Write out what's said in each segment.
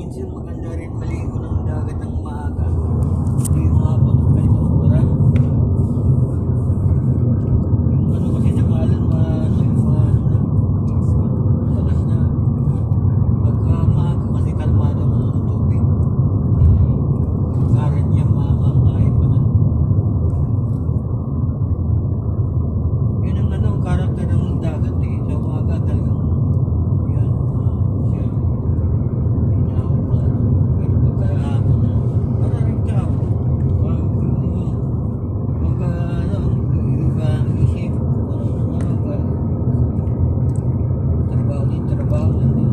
minsan maganda rin maligo ng dagat ng maaga. Hindi yung hapon, ganito ang para. Yung ano kasi sa kalan, malakas na. Pagka maaga kasi kalmado na ang tubig. Karan niya makakahit pa na. Yun ang ano, karakter ng dagat eh. Sa umaga talagang yan, siya. Pero pagka hapon, maraming tao. Pagka ano, iba ang isip, trabaho din, trabaho lang din.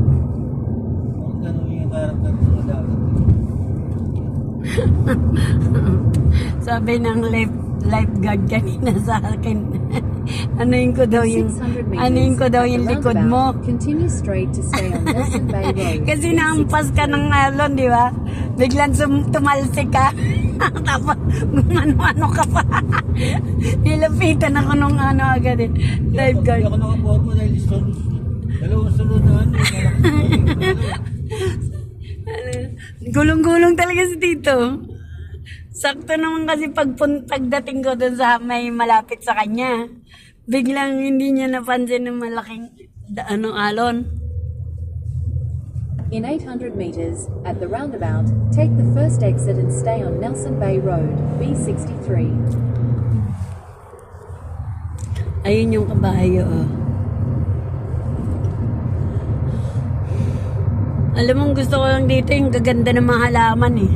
Parang ganun yung karakter ng dagat eh. Sabi ng lifeguard kanina sa akin. Anuin ko daw yung 600 meters anuin ko daw at the yung likod mo. roundabout, continue straight to stay on Nelson Bay Road. Kasi naampas ka ng alon, di ba? Biglang tumalsik ka. Tapos gumano-ano ka pa. Nilapitan ako nung ano agad eh. Hindi Lifeguard. ako nakaporma dahil dalawang sunod na ano. Gulong-gulong talaga si Tito. Sakto naman kasi pagdating ko dun sa may malapit sa kanya, biglang hindi niya napansin ng malaking alon. In 800 meters, at the roundabout, take the first exit and stay on Nelson Bay Road, B63. Ayun yung kabayo, oh. Alam mo, gusto ko lang dito yung gaganda ng mga halaman eh.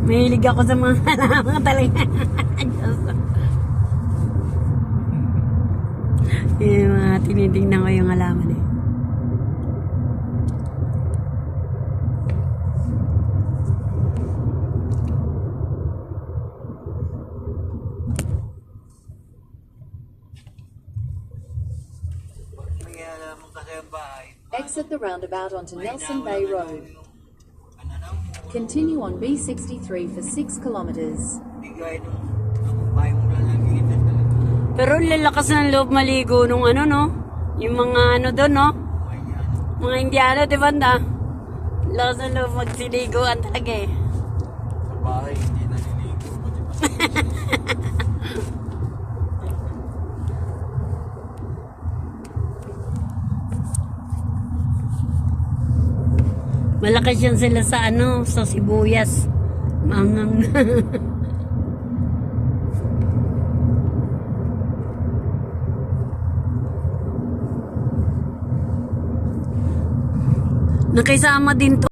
Mahilig ako sa mga halaman talaga. Yung mga tinitingnan ko yung halaman eh. May alaman kasi ang bahay. Exit the roundabout onto Nelson Bay Road. Ano na, Continue on B63 for 6 kilometers. bigay nung bahay mo lang ang gilitan talaga. Pero lalakas ng loob maligo nung ano, no? Yung mga ano doon, no? May ano. Mga Indiano, di ba na? Lakas ng loob magsiliguan talaga eh. Sa bahay, hindi naliligo. Pati pa. Malakas yan sila sa ano, sa sibuyas. Mangang na. Nakisama din to.